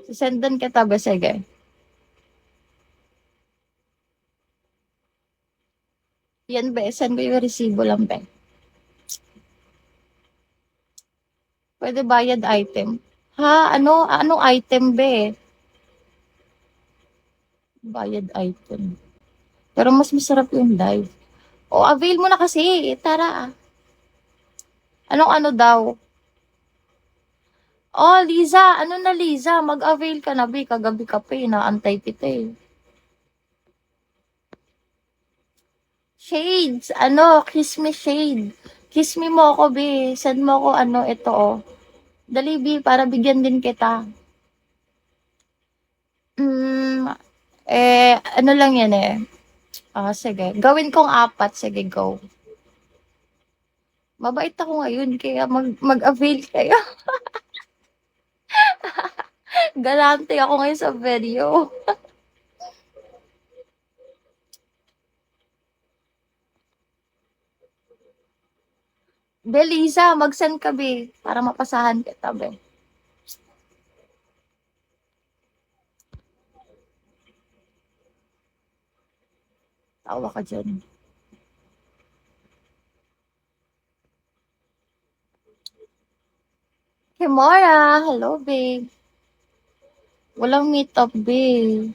Sendan kita ba? Sige. Yan be, send ko yung resibo lang be. Pwede bayad item. Ha? Anong item be? Bayad item. Pero mas masarap yung live. O, avail mo na kasi. Tara. Anong ano daw? Oh, Liza. Ano na, Liza? Mag-avail ka na, be. Kagabi ka pa eh. Naantay kita eh. Shades. Kiss me shade. Kiss me mo ako, be. Send mo ako, ito, oh. Dali, be, para bigyan din kita. Hmm, ano lang yan eh. Sige. Gawin kong apat. Sige, go. Mabait ako ngayon, kaya mag-avail kayo. Galante ako ngayon sa video. Be, Lisa, mag-send ka, be. Para mapasahan kita, be. Tawa ka dyan. Kimora, hello, babe. Walang meet up, babe.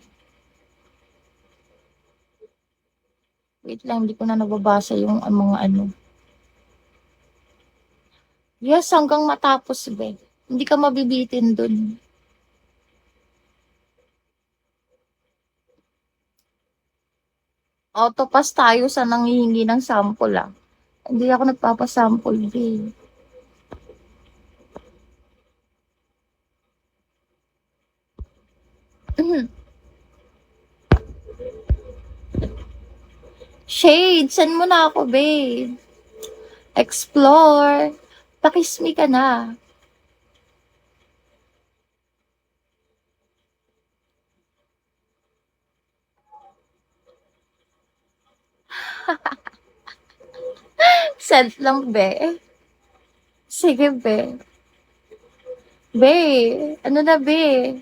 Wait lang, hindi ko na nababasa yung mga ano. Yes, hanggang matapos, be. Hindi ka mabibitin dun. Autopass tayo sa nanghihingi ng sample, ah. Hindi ako nagpapasample, babe. Shade, send mo na ako, babe. Explore. Pakis me ka na. Send lang, be. Sige, be. Be, ano na, be?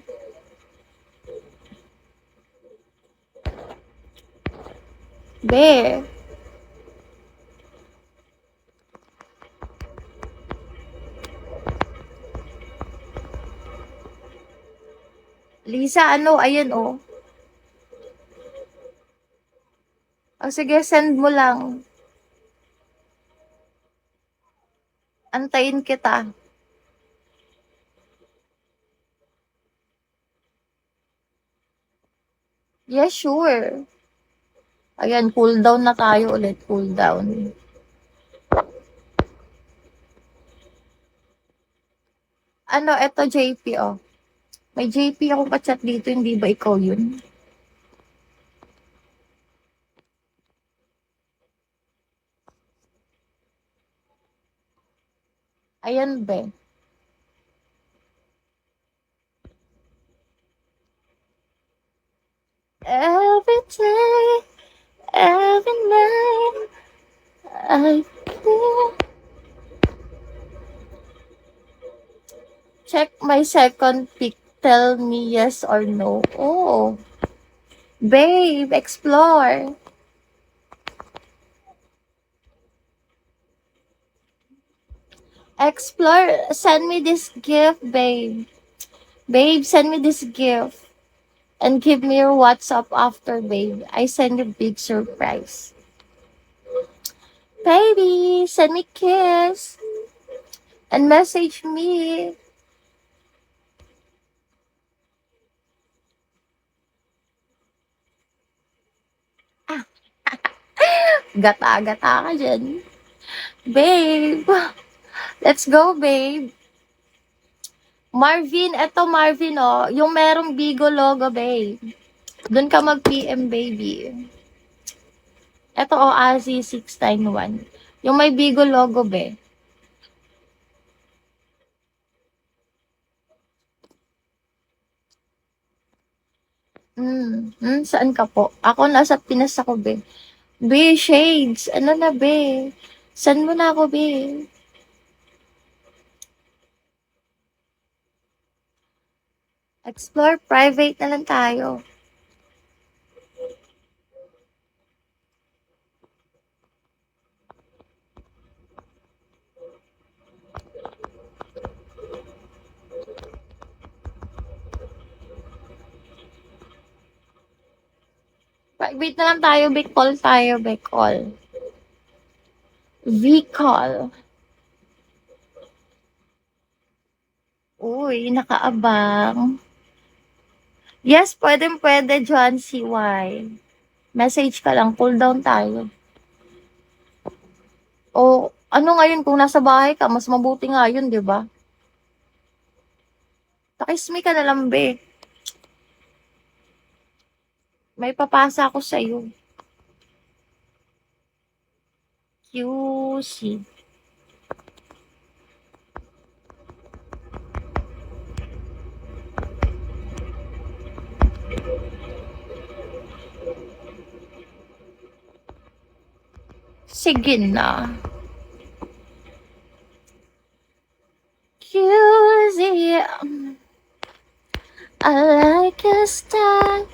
Be. Lisa, ayan, oh. Sige, send mo lang. Antayin kita. Yeah, sure. Ayan, cool down na tayo ulit. Cool down. Eto JP, oh. May JP ako ka-chat dito, hindi ba ikaw yun? Ayan, be. Every day, every night, I feel. Check my second pic. Tell me yes or no. Oh, babe, explore. Explore. Send me this gift, babe. Babe, send me this gift. And give me your WhatsApp after, babe. I send you big surprise. Baby, send me kiss. And message me. Gata-gata ka dyan. Babe. Let's go, babe. Marvin, eto Marvin, oh. Yung merong Bigo logo, babe. Doon ka mag-PM, baby. Eto, oh, Azi691. Yung may Bigo logo, be. Saan ka po? Ako nasa Pinas ako, be. Be, shades. Ano na, be? Saan mo na ako, be? Explore private na lang tayo. Private na lang tayo, Bicol tayo, Bicol. Bicol. Uy, nakaabang. Yes, pwede, John CY. Message ka lang, cool down tayo. O, ano ngayon kung nasa bahay ka, mas mabuti nga yun, di ba? Pakismi ka na lang, be. May papasa ako sa'yo. QC. Sige na. QC. I like your style.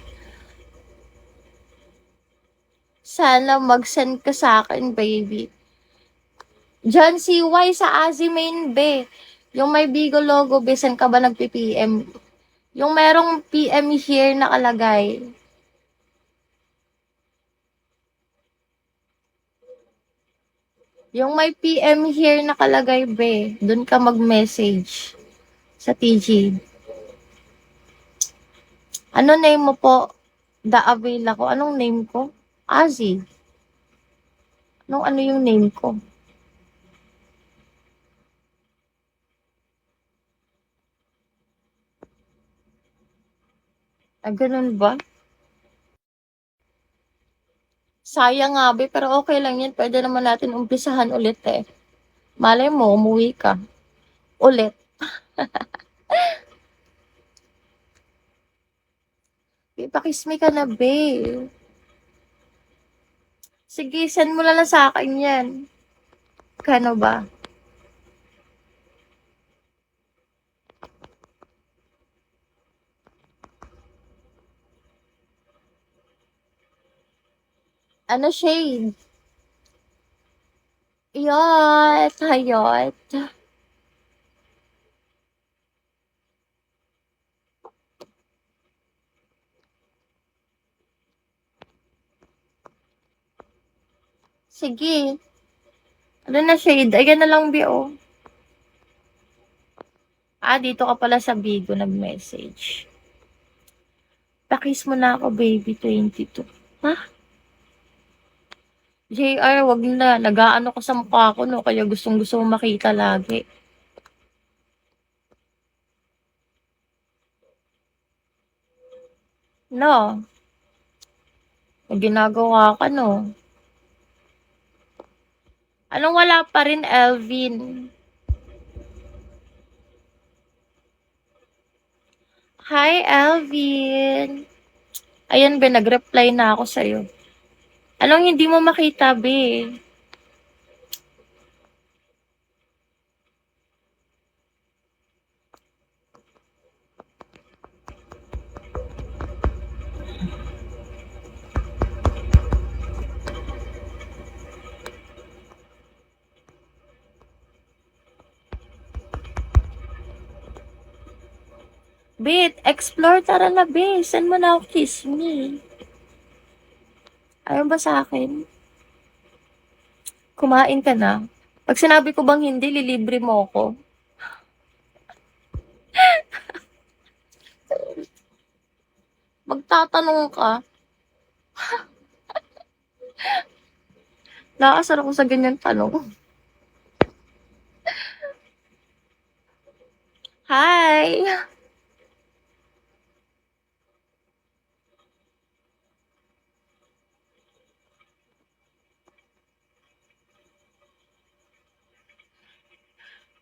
Sana mag-send ka sa akin, baby. John CY sa Azimain, be. Yung may Bigo logo, be, saan ka ba nagpi-PM? Yung merong PM here nakalagay. Yung may PM here nakalagay, be. Doon ka mag-message sa TG. Ano name mo po? The avail ako. Anong name ko? Azi. Ano yung name ko? Ah, ganun ba? Sayang nga, be, pero okay lang yan. Pwede naman natin umpisahan ulit eh. Malay mo, umuwi ka. Ulit. Be, pakismi ka na, be. Sige, send mo na lang sa akin yan. Kano ba? Ano shade? Yot, hayot. Sige. Ano na shade? Ayan na lang, be, oh. Ah, dito ka pala sa Bigo nag-message. Pakis mo na ako, baby, 22. Ha? JR, wag na. Nag-aano ka sa mukha ko, no? Kaya gustong-gusto mo makita lagi. No? May ginagawa ka, no? Anong wala pa rin, Elvin? Hi, Elvin. Ayan, be, nag-reply na ako sa'yo. Anong hindi mo makita, be? Bit, explore, tara na, be. Saan mo na ako kiss me? Ayaw ba sa akin? Kumain ka na. Pag sinabi ko bang hindi, lilibre mo ako. Magtatanong ka. Nakasar ako sa ganyan tanong. Hi!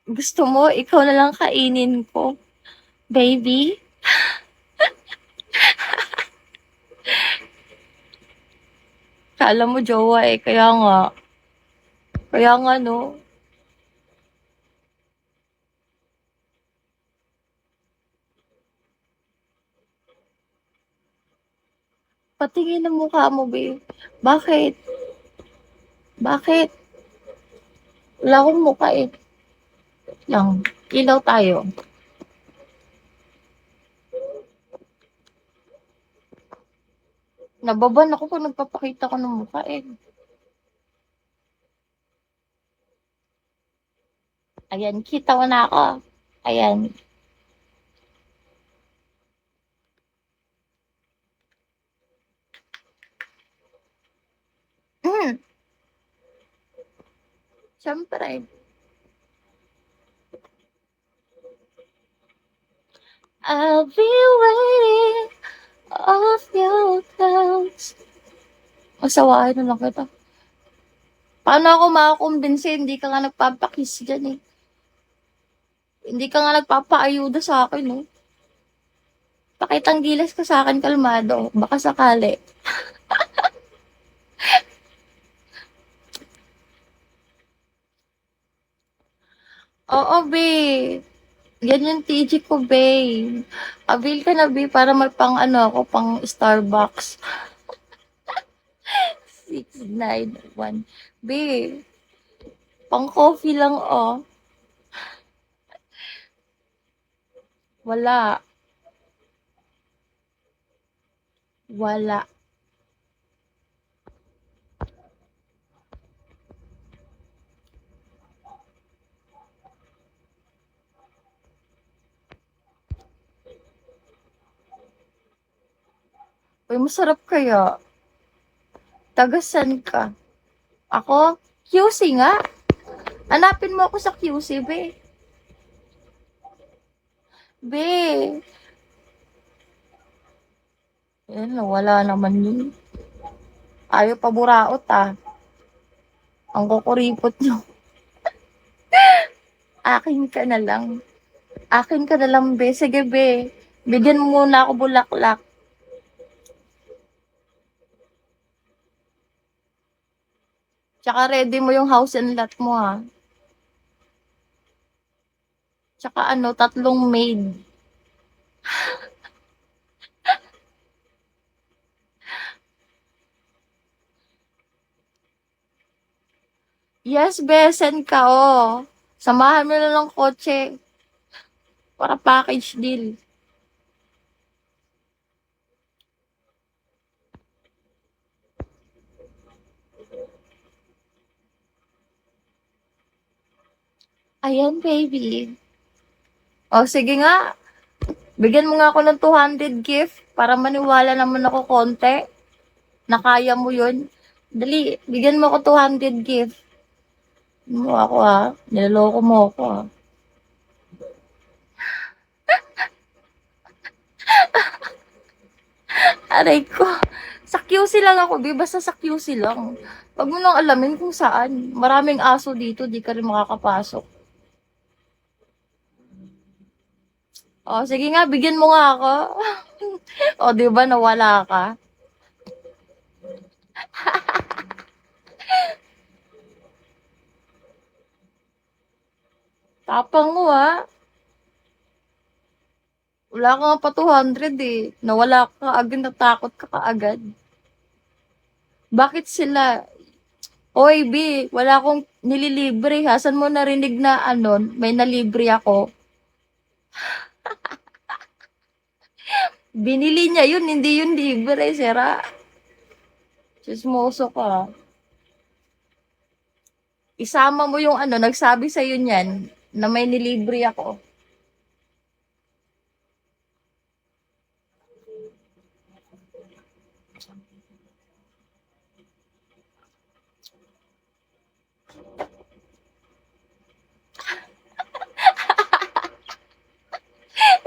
Gusto mo, ikaw na lang kainin ko. Baby? Kala mo jowa eh, kaya nga. Kaya nga no. Patingin ang mukha mo, be. Bakit? Bakit? Wala akong mukha eh. Lang. Ilaw tayo. Nababan ako kung nagpapakita ko ng mukha eh. Ayan, kita mo na ako. Ayan. Mm, Siyempre. I'll be waiting off your clouds. Masawain na lang kita. Paano ako makakumbinsi? Hindi ka nga nagpapakiss dyan eh. Hindi ka nga nagpapaayuda sa akin eh. Pakitang gilas ka sa akin, kalmado. Baka sakali. Oo, be. Yan yung TG ko, be. Avail ka na, be, para may pang ano ako, pang Starbucks. 691. Be, pang coffee lang, oh. Wala. Wala. Uy, masarap kaya. Tagasan ka. Ako? QC nga. Hanapin mo ako sa QC, be. Be. Yan, wala naman yun. Ayaw pa buraot, ah. Ang kukuripot nyo. Akin ka na lang. Akin ka na lang, be. Sige, be. Bigyan mo muna ako bulaklak. Tsaka ready mo yung house and lot mo, ha. Tsaka ano, 3 maid. Yes, be. Send ka, oh. Samahan mo na ng kotse. Para package deal. Ayan, baby. O, sige nga. Bigyan mo nga ako ng 200 gift para maniwala naman ako konti na kaya mo yun. Dali, bigyan mo ako 200 gift. Mo ako ha. Niloloko mo ako ha. Aray ko. Sa QC lang ako, be. Basta sa QC lang. Wag mo nang alamin kung saan. Maraming aso dito, di ka rin makakapasok. O, sige nga, bigyan mo nga ako. O, di ba nawala ka? Tapang mo ha. Wala ka nga pa 200 eh. Nawala ka agad, natakot ka kaagad. Bakit sila? Oy, B, wala akong nililibre. Hasan mo narinig na ano, may nalibre ako. Binili niya yun, hindi yun libre, sira. Chismoso ka. Isama mo yung ano, nagsabi sa'yo niyan na may nilibre ako.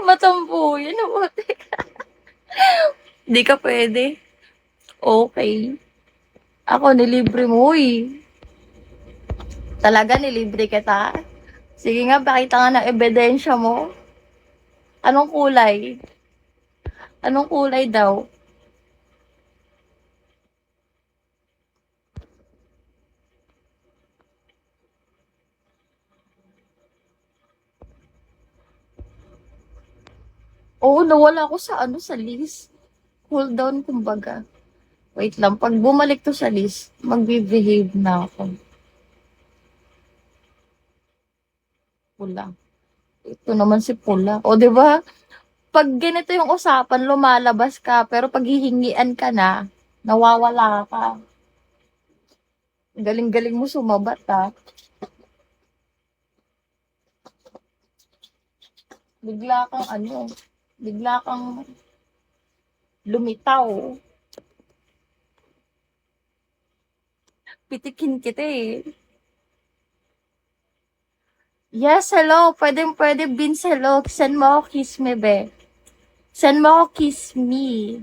Matampo yun, mabuti ka. Di ka pwede. Okay. Ako, nilibre mo eh. Talaga, nilibre kita? Sige nga, pakita nga ng ebidensya mo. Anong kulay? Anong kulay daw? Oo, nawala ako sa ano, sa list. Cool down, kumbaga. Wait lang, pag bumalik to sa list, magbe-behave na ako. Pula. Ito naman si Pula. O, di ba? Pag ganito yung usapan, lumalabas ka, pero pag hihingian ka na, nawawala ka. Galing-galing mo sumabat, ha? Bigla kang bigla kang lumitaw. Pitikin kita eh. Yes, hello. Pwede, Vince, hello. Send mo ako kiss me, be. Send mo ako kiss me.